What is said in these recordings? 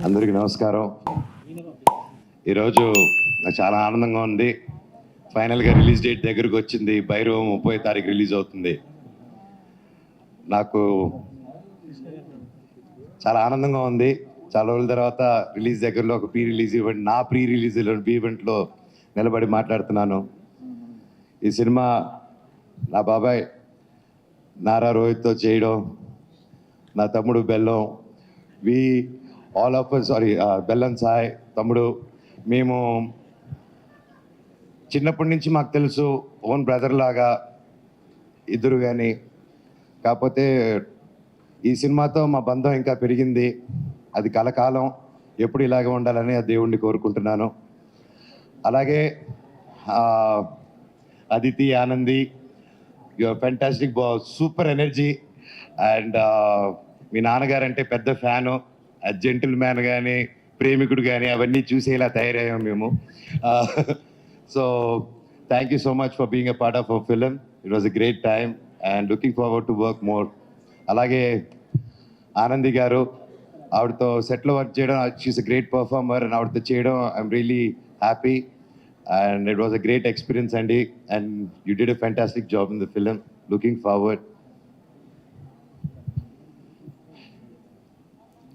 అందరికీ నమస్కారం. ఈరోజు నాకు చాలా ఆనందంగా ఉంది. ఫైనల్గా రిలీజ్ డేట్ దగ్గరకు వచ్చింది. భైరవం 30వ తారీఖు రిలీజ్ అవుతుంది. నాకు చాలా ఆనందంగా ఉంది. చాలా రోజుల తర్వాత రిలీజ్ దగ్గరలో ఒక ప్రీ రిలీజ్ ఈవెంట్, నా ప్రీ రిలీజ్ ఈవెంట్లో నిలబడి మాట్లాడుతున్నాను. ఈ సినిమా నా బాబాయ్ నారా రోహిత్తో చేయడం, నా తమ్ముడు బెల్లం, ఆల్ ఆఫ్ బెల్లం సాయ్ తమ్ముడు, మేము చిన్నప్పటి నుంచి మాకు తెలుసు, ఓన్ బ్రదర్ లాగా ఇద్దరు. కానీ కాకపోతే ఈ సినిమాతో మా బంధం ఇంకా పెరిగింది. అది కలకాలం ఎప్పుడు ఇలాగే ఉండాలని ఆ దేవుణ్ణి కోరుకుంటున్నాను. అలాగే Aditi, Anandi, your fantastic, super energy. And మీ నాన్నగారు అంటే పెద్ద ఫ్యాను. జెంటిల్ మ్యాన్ కానీ, ప్రేమికుడు కానీ అవన్నీ చూసేలా తయారయ్యాం మేము. So thank you so much for being a part of our film. It was a great time and looking forward to work more. అలాగే ఆనంది గారు, ఆవిడతో సెట్లో వర్క్ చేయడం, she's a great performer. And ఆవిడతో చేయడం I'm really happy and it was a great experience అండి. And you did a fantastic job in the film. Looking forward.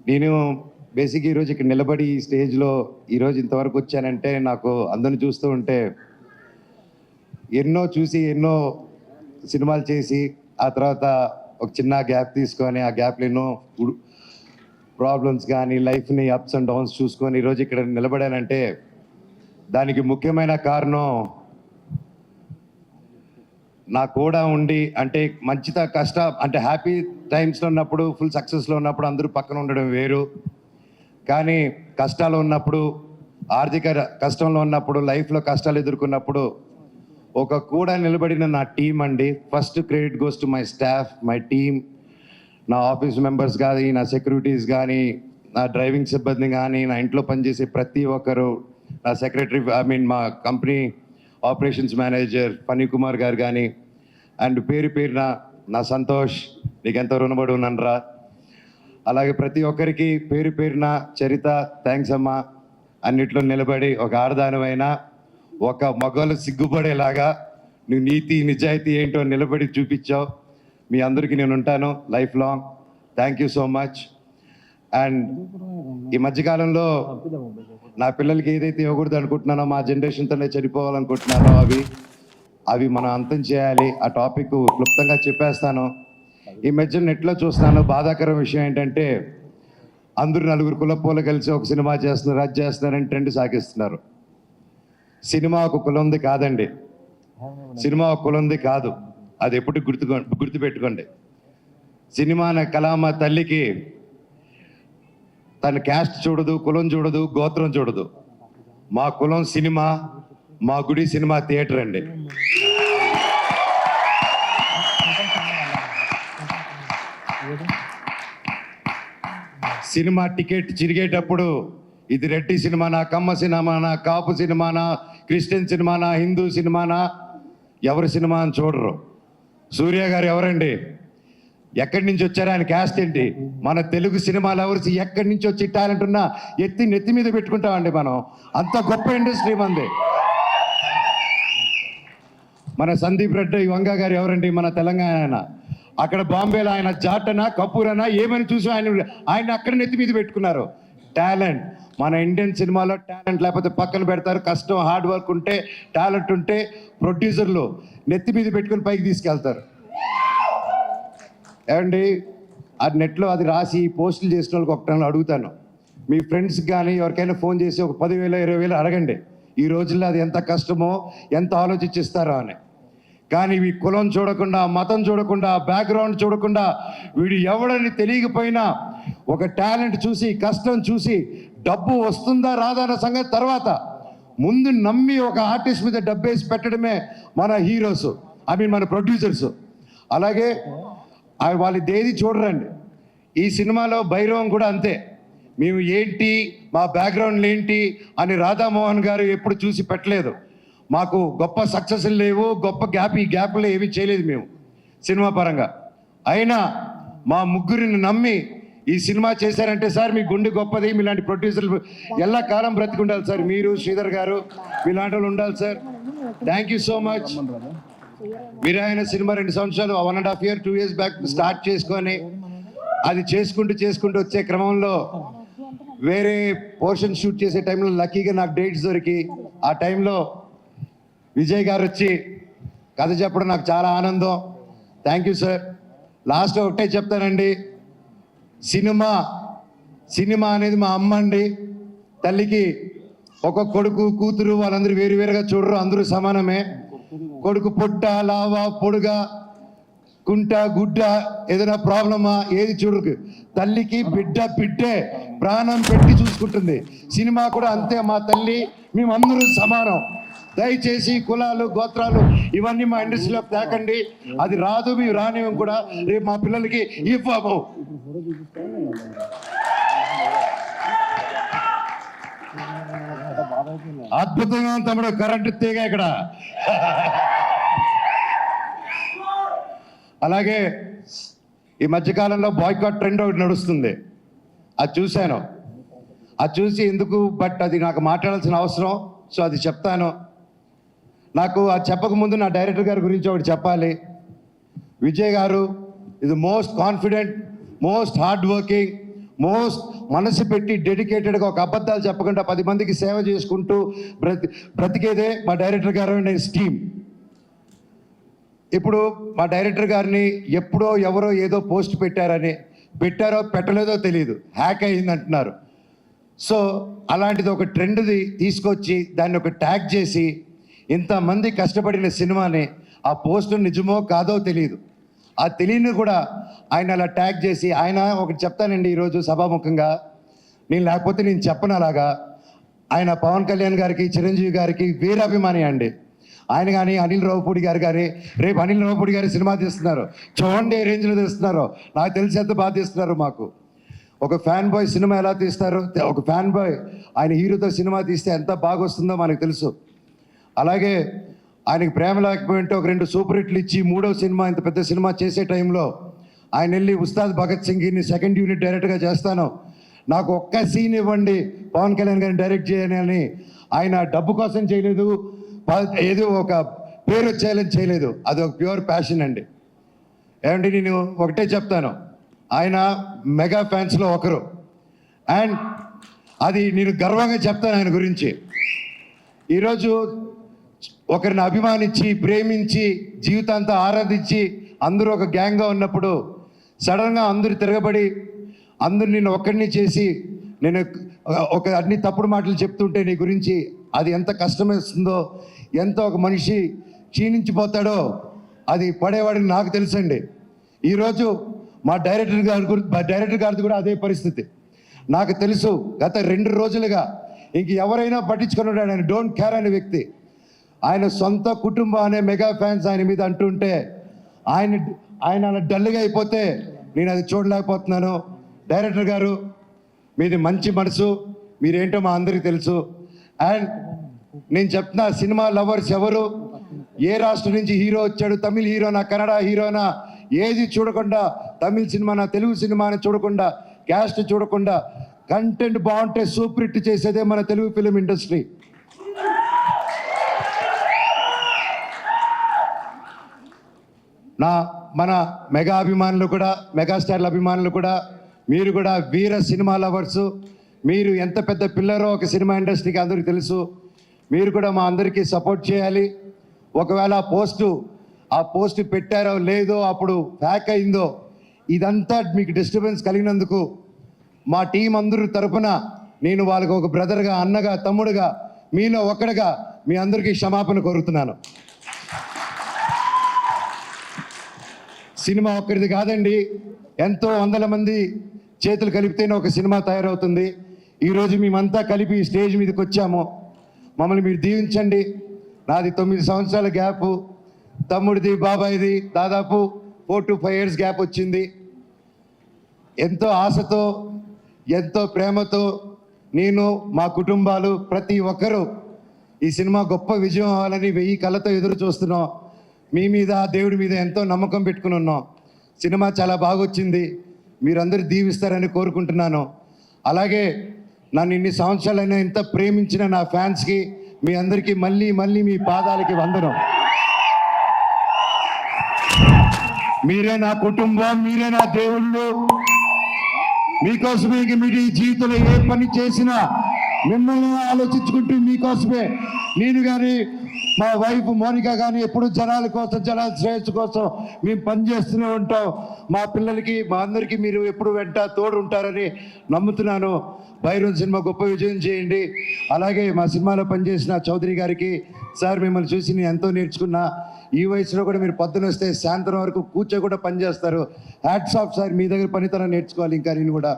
నేను బేసిక్గా ఈరోజు ఇక్కడ నిలబడి ఈ స్టేజ్లో ఈరోజు ఇంతవరకు వచ్చానంటే, నాకు అందరిని చూస్తూ ఉంటే, ఎన్నో చూసి ఎన్నో సినిమాలు చేసి ఆ తర్వాత ఒక చిన్న గ్యాప్ తీసుకొని, ఆ గ్యాప్లో ఎన్నో ప్రాబ్లమ్స్ కానీ, లైఫ్ని అప్స్ అండ్ డౌన్స్ చూసుకొని ఈరోజు ఇక్కడ నిలబడానంటే దానికి ముఖ్యమైన కారణం నా కూడా ఉండి, అంటే అంటే హ్యాపీ టైమ్స్లో ఉన్నప్పుడు, ఫుల్ సక్సెస్లో ఉన్నప్పుడు అందరూ పక్కన ఉండడం వేరు. కానీ కష్టాలు ఉన్నప్పుడు, ఆర్థిక కష్టంలో ఉన్నప్పుడు, లైఫ్లో కష్టాలు ఎదుర్కొన్నప్పుడు ఒక కూడా నిలబడిన నా టీం అండి. First credit goes to my staff, my team, నా ఆఫీస్ మెంబర్స్ కానీ, నా సెక్యూరిటీస్ కానీ, నా డ్రైవింగ్ సిబ్బంది కానీ, నా ఇంట్లో పనిచేసే ప్రతి ఒక్కరు, నా సెక్రటరీ, మా company operations manager Phani Kumar గారు కానీ, అండ్ పేరు పేరున నా సంతోష్, నీకెంతో రుణపడి ఉన్నానరా. అలాగే ప్రతి ఒక్కరికి పేరు పేరున చరిత, థ్యాంక్స్ అమ్మా. అన్నిట్లో నిలబడి ఒక ఆడదానమైన, ఒక మగవాళ్ళు సిగ్గుపడేలాగా నువ్వు నీతి నిజాయితీ ఏంటో నిలబడి చూపించావు. మీ అందరికీ నేను ఉంటాను life long. Thank you so much. And ఈ మధ్యకాలంలో నా పిల్లలకి ఏదైతే ఇవ్వకూడదు అనుకుంటున్నానో, మా జనరేషన్తోనే చనిపోవాలనుకుంటున్నానో అవి మనం అంతం చేయాలి. ఆ టాపిక్ క్లుప్తంగా చెప్పేస్తాను. ఈ మధ్య నెట్లో చూస్తున్నాను, బాధాకరం విషయం ఏంటంటే, అందరూ నలుగురు కులపోలు కలిసి ఒక సినిమా చేస్తున్నారు, అది చేస్తున్నారని ట్రెండ్ సాగిస్తున్నారు. సినిమా ఒక కులంది కాదండి. సినిమా ఒక కులంది కాదు. అది ఎప్పుడు గుర్తుపెట్టుకోండి. సినిమా అనే కళామ తల్లికి తన క్యాస్ట్ చూడదు, కులం చూడదు, గోత్రం చూడదు. మా కులం సినిమా, మా గుడి సినిమా థియేటర్ అండి. సినిమా టికెట్ చిరిగేటప్పుడు ఇది రెడ్డి సినిమానా, కమ్మ సినిమానా, కాపు సినిమానా, క్రిస్టియన్ సినిమానా, హిందూ సినిమానా, ఎవరి సినిమా అని చూడరు. సూర్య గారు ఎవరండి? ఎక్కడి నుంచి వచ్చారు? ఆయన క్యాస్ట్ ఏంటి? మన తెలుగు సినిమాలు ఎవరు ఎక్కడి నుంచి వచ్చి టాలెంట్ ఉన్నా నెత్తి మీద పెట్టుకుంటామండి మనం. అంత గొప్ప ఇండస్ట్రీ మంది. మన సందీప్ రెడ్డి వంగ గారు ఎవరండి? మన తెలంగాణ. అక్కడ బాంబేలో ఆయన జాటనా, కపూరనా ఏమని చూసి ఆయన అక్కడ నెత్తి మీద పెట్టుకున్నారు. టాలెంట్. మన ఇండియన్ సినిమాలో టాలెంట్ లేకపోతే పక్కన పెడతారు. కష్టం, హార్డ్ వర్క్ ఉంటే, టాలెంట్ ఉంటే ప్రొడ్యూసర్లు నెత్తి మీద పెట్టుకుని పైకి తీసుకెళ్తారు. ఏమండి, అది నెట్లో అది రాసి పోస్టులు చేసిన వాళ్ళకి ఒకటి అడుగుతాను, మీ ఫ్రెండ్స్కి కానీ ఎవరికైనా ఫోన్ చేసి ఒక 10,000 20,000 అడగండి. ఈ రోజుల్లో అది ఎంత కష్టమో, ఎంత ఆలోచించిస్తారో అని. కానీ ఈ కులం చూడకుండా, మతం చూడకుండా, బ్యాక్గ్రౌండ్ చూడకుండా, వీడు ఎవడని తెలియకపోయినా ఒక టాలెంట్ చూసి, కష్టం చూసి, డబ్బు వస్తుందా రాదా అన్న సంగతి తర్వాత, ముందు నమ్మి ఒక ఆర్టిస్ట్ మీద డబ్బేసి పెట్టడమే మన హీరోస్, మన ప్రొడ్యూసర్స్. అలాగే వాళ్ళు దేది చూడరండి. ఈ సినిమాలో భైరవం కూడా అంతే. మేము ఏంటి, మా బ్యాక్గ్రౌండ్లు ఏంటి అని రాధామోహన్ గారు ఎప్పుడు చూసి పెట్టలేదు. మాకు గొప్ప సక్సెస్లు లేవు, గొప్ప ఈ గ్యాప్లో ఏమీ చేయలేదు మేము సినిమా పరంగా. అయినా మా ముగ్గురిని నమ్మి ఈ సినిమా చేశారంటే సార్ మీ గుండె గొప్పది, మీలాంటి ప్రొడ్యూసర్లు ఎలా కాలం బ్రతికుండాలి సార్. మీరు శ్రీధర్ గారు మీలాంటి వాళ్ళు ఉండాలి sir. Thank you so much. మీరు ఆయన సినిమా 2 సంవత్సరాలు 1.5 year 2 years బ్యాక్ స్టార్ట్ చేసుకొని అది చేసుకుంటూ వచ్చే క్రమంలో వేరే పోర్షన్ షూట్ చేసే టైంలో లక్కీగా నాకు డేట్స్ దొరికి ఆ టైంలో విజయ్ గారు వచ్చి కథ చెప్పడం నాకు చాలా ఆనందం. Thank you sir. లాస్ట్ ఒకటే చెప్తానండి, సినిమా అనేది మా అమ్మ అండి. తల్లికి ఒక కొడుకు కూతురు వాళ్ళందరూ వేరువేరుగా చూడరు, అందరూ సమానమే. కొడుకు పొట్ట లావా పొడుగా కుంట గుడ్డ ఏదైనా ప్రాబ్లమా ఏది చూడరు. తల్లికి బిడ్డే ప్రాణం పెట్టి చూసుకుంటుంది. సినిమా కూడా అంతే. మా తల్లి మేమందరూ సమానం. దయచేసి కులాలు గోత్రాలు ఇవన్నీ మా ఇండస్ట్రీలో తేకండి. అది రాదు, మేము రానివ్వం కూడా. రేపు మా పిల్లలకి ఇవ్వము. అద్భుతంగా తమ్ముడు కరెంటు తీగ ఇక్కడ. అలాగే ఈ మధ్యకాలంలో బాయ్కాట్ ట్రెండ్ ఒకటి నడుస్తుంది. అది చూశాను. అది చూసి ఎందుకు, బట్ అది నాకు మాట్లాడాల్సిన అవసరం, సో అది చెప్తాను. నాకు అది చెప్పకముందు నా డైరెక్టర్ గారి గురించి ఒకటి చెప్పాలి. విజయ్ గారు ఇది most confident, most hard working, most మనసు పెట్టి డెడికేటెడ్గా ఒక అబద్ధాలు చెప్పకుండా 10 మందికి సేవ చేసుకుంటూ బ్రతికేదే మా డైరెక్టర్ గారు అండ్ హిస్ టీమ్. ఇప్పుడు మా డైరెక్టర్ గారిని ఎప్పుడో ఎవరో ఏదో పోస్ట్ పెట్టారో పెట్టలేదో తెలియదు, హ్యాక్ అయింది అంటున్నారు. సో అలాంటిది ఒక ట్రెండ్ది తీసుకొచ్చి దాన్ని ఒక ట్యాగ్ చేసి ఇంతమంది కష్టపడిన సినిమాని ఆ పోస్ట్ నిజమో కాదో తెలియదు, ఆ తెలియని కూడా ఆయన అలా ట్యాగ్ చేసి, ఆయన ఒకటి చెప్తానండి ఈరోజు సభాముఖంగా, నేను లేకపోతే నేను చెప్పను అలాగా. ఆయన పవన్ కళ్యాణ్ గారికి చిరంజీవి గారికి వీరాభిమాని అండి. ఆయన కానీ అనిల్ రావుపూడి గారు కానీ, రేపు అనిల్ రావుపూడి గారి సినిమా తీస్తున్నారు, చూడండి ఏ రేంజ్లో తీస్తున్నారో. నాకు తెలిసి ఎంత బాగా తీస్తున్నారు. మాకు ఒక ఫ్యాన్ బాయ్ సినిమా ఎలా తీస్తారో, ఒక ఫ్యాన్ బాయ్ ఆయన హీరోతో సినిమా తీస్తే ఎంత బాగా వస్తుందో మనకు తెలుసు. అలాగే ఆయనకి ప్రేమ లేకపోయింటే ఒక 2 సూపర్ హిట్లు ఇచ్చి 3వ సినిమా ఇంత పెద్ద సినిమా చేసే టైంలో ఆయన వెళ్ళి ఉస్తాద్ భగత్ సింగ్ని 2nd యూనిట్ డైరెక్ట్గా చేస్తాను, నాకు ఒక్క సీన్ ఇవ్వండి పవన్ కళ్యాణ్ గారిని డైరెక్ట్ చేయని ఆయన డబ్బు కోసం చేయలేదు, ఏదో ఒక పేరు వచ్చేయాలని చేయలేదు. అది ఒక ప్యూర్ ప్యాషన్ అండి. ఏమంటే నేను ఒకటే చెప్తాను, ఆయన మెగా ఫ్యాన్స్లో ఒకరు. అండ్ అది నేను గర్వంగా చెప్తాను ఆయన గురించి. ఈరోజు ఒకరిని అభిమానించి ప్రేమించి జీవితాంతా ఆరాధించి అందరూ ఒక గ్యాంగ్గా ఉన్నప్పుడు సడన్గా అందరూ తిరగబడి అందరూ నిన్ను ఒక్కడిని చేసి నేను ఒక అన్ని తప్పుడు మాటలు చెప్తుంటే నీ గురించి అది ఎంత కష్టమేస్తుందో, ఎంత ఒక మనిషి క్షీణించిపోతాడో అది పడేవాడిని నాకు తెలుసండి. ఈరోజు మా డైరెక్టర్ గారిది కూడా అదే పరిస్థితి నాకు తెలుసు. గత 2 రోజులుగా ఇంక ఎవరైనా పట్టించుకున్నాడు, ఆయన డోంట్ కేర్ అనే వ్యక్తి. ఆయన సొంత కుటుంబం అనే మెగా ఫ్యాన్స్ ఆయన మీద అంటుంటే ఆయన అలా డల్గా అయిపోతే నేను అది చూడలేకపోతున్నాను. డైరెక్టర్ గారు మీది మంచి మనసు, మీరేంటో మా అందరికీ తెలుసు. అండ్ నేను చెప్తున్నా, సినిమా లవర్స్ ఎవరు, ఏ రాష్ట్రం నుంచి హీరో వచ్చాడు, తమిళ హీరోనా కన్నడ హీరోనా ఏది చూడకుండా, తమిళ సినిమానా తెలుగు సినిమాని చూడకుండా, క్యాస్ట్ చూడకుండా కంటెంట్ బాగుంటే సూపర్ హిట్ చేసేదే మన తెలుగు ఫిలిం ఇండస్ట్రీ. మన మెగా అభిమానులు కూడా, మెగాస్టార్ల అభిమానులు కూడా, మీరు కూడా వీర సినిమా లవర్సు. మీరు ఎంత పెద్ద పిల్లరో ఒక సినిమా ఇండస్ట్రీకి అందరికీ తెలుసు. మీరు కూడా మా అందరికీ సపోర్ట్ చేయాలి. ఒకవేళ ఆ పోస్టు పెట్టారో లేదో, అప్పుడు హ్యాక్ అయిందో, ఇదంతా మీకు డిస్టర్బెన్స్ కలిగినందుకు మా టీం అందరూ తరపున నేను వాళ్ళకి ఒక బ్రదర్గా, అన్నగా, తమ్ముడుగా, మీలో ఒక్కడిగా మీ అందరికీ క్షమాపణ కోరుతున్నాను. సినిమా ఒక్కరిది కాదండి, ఎంతో వందల మంది చేతులు కలిపితేనే ఒక సినిమా తయారవుతుంది. ఈరోజు మేమంతా కలిపి స్టేజ్ మీదకి వచ్చాము. మమ్మల్ని మీరు దీవించండి. నాది 9 సంవత్సరాల గ్యాపు, తమ్ముడిది బాబాయిది దాదాపు 4 to 5 years గ్యాప్ వచ్చింది. ఎంతో ఆశతో, ఎంతో ప్రేమతో నేను, మా కుటుంబాలు ప్రతి ఒక్కరూ ఈ సినిమా గొప్ప విజయం అవ్వాలని 1000 కళ్ళతో ఎదురు చూస్తున్నాం. మీ మీద, దేవుడి మీద ఎంతో నమ్మకం పెట్టుకుని ఉన్నాం. సినిమా చాలా బాగా వచ్చింది. మీరందరూ దీవిస్తారని కోరుకుంటున్నాను. అలాగే నన్ను ఇన్ని సంవత్సరాలైనా ఎంత ప్రేమించిన నా ఫ్యాన్స్కి మీ అందరికీ మళ్ళీ మళ్ళీ మీ పాదాలకి వందనం. మీరే నా కుటుంబం, మీరే నా దేవుళ్ళు. మీకోసమే మీరు ఈ జీవితంలో ఏ పని చేసినా మిమ్మల్ని ఆలోచించుకుంటూ మీకోసమే నేను కానీ మా వైఫ్ మోనిక కానీ ఎప్పుడు జనాల కోసం, జనాల శ్రేయస్సు కోసం మేము పనిచేస్తూనే ఉంటాం. మా పిల్లలకి, మా అందరికీ మీరు ఎప్పుడు వెంట తోడు ఉంటారని నమ్ముతున్నాను. భైరవ్ సినిమా గొప్ప విజయం చేయండి. అలాగే మా సినిమాలో పనిచేసిన చౌదరి గారికి, సార్ మిమ్మల్ని చూసి నేను ఎంతో నేర్చుకున్నా. ఈ వయసులో కూడా మీరు పొద్దున వస్తే సాయంత్రం వరకు కూర్చో కూడా పనిచేస్తారు. హ్యాట్స్ ఆఫ్ సార్, మీ దగ్గర పనితనం నేర్చుకోవాలి ఇంకా నేను కూడా.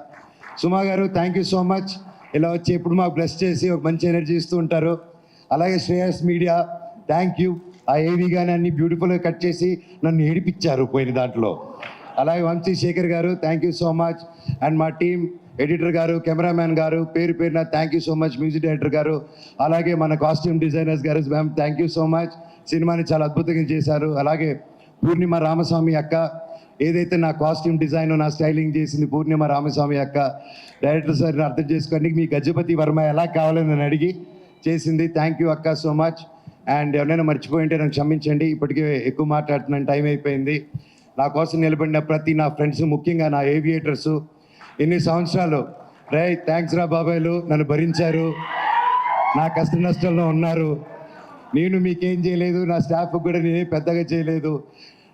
సుమా గారు థ్యాంక్ యూ సో మచ్. ఇలా వచ్చి ఎప్పుడు మాకు బ్లెస్ చేసి ఒక మంచి ఎనర్జీ ఇస్తూ ఉంటారు. అలాగే శ్రేయస్ మీడియా థ్యాంక్ యూ. ఆ ఏవి కానీ అన్ని బ్యూటిఫుల్గా కట్ చేసి నన్ను ఏడిపించారు పోయిన దాంట్లో. అలాగే వంశీ శేఖర్ గారు thank you so much. And మా టీం ఎడిటర్ గారు, కెమెరామ్యాన్ గారు, పేరు పేరున thank you so much. Music director గారు, అలాగే మన కాస్ట్యూమ్ డిజైనర్స్ గారు, ma'am thank you so much. సినిమాని చాలా అద్భుతంగా చేశారు. అలాగే పూర్ణిమ రామస్వామి అక్క, ఏదైతే నా కాస్ట్యూమ్ డిజైన్, నా స్టైలింగ్ చేసింది పూర్ణిమ రామస్వామి అక్క. డైరెక్టర్ సార్ని అర్థం చేసుకోండి, మీ గజపతి వర్మ ఎలా కావాలని నన్ను అడిగి చేసింది. థ్యాంక్ యూ అక్క సో మచ్. అండ్ ఎవరైనా మర్చిపోయింటే నన్ను క్షమించండి, ఇప్పటికే ఎక్కువ మాట్లాడుతున్నాను, టైం అయిపోయింది. నా కోసం నిలబడిన ప్రతి నా ఫ్రెండ్స్, ముఖ్యంగా నా ఏవియేటర్సు, ఎన్ని సంవత్సరాలు థ్యాంక్స్ రా బాబాయ్లు, నన్ను భరించారు, నా కష్ట నష్టాల్లో ఉన్నారు. నేను మీకేం చేయలేదు, నా స్టాఫ్కి కూడా నేనే పెద్దగా చేయలేదు.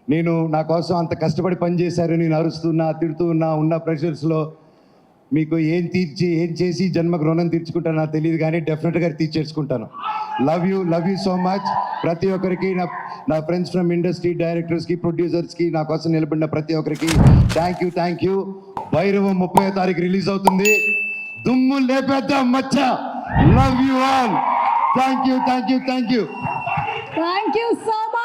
నేను నా కోసం అంత కష్టపడి పనిచేశారు. నేను అరుస్తున్నా, తిడుతున్నా, ఉన్న ప్రెషర్స్లో మీకు ఏం చేసి జన్మకు రుణం తీర్చుకుంటాను నాకు తెలియదు, కానీ డెఫినెట్గా తీర్చేసుకుంటాను. Love you so much. ప్రతి ఒక్కరికి, నా ఫ్రెండ్స్ ఫ్రమ్ ఇండస్ట్రీ, డైరెక్టర్స్కి, ప్రొడ్యూసర్స్కి, నా కోసం నిలబడిన ప్రతి ఒక్కరికి థ్యాంక్ యూ. భైరవం 30వ తారీఖు రిలీజ్ అవుతుంది. దుమ్ము లేపేద్దాం మచ్చ. Love you all. Thank you. Thank you so much.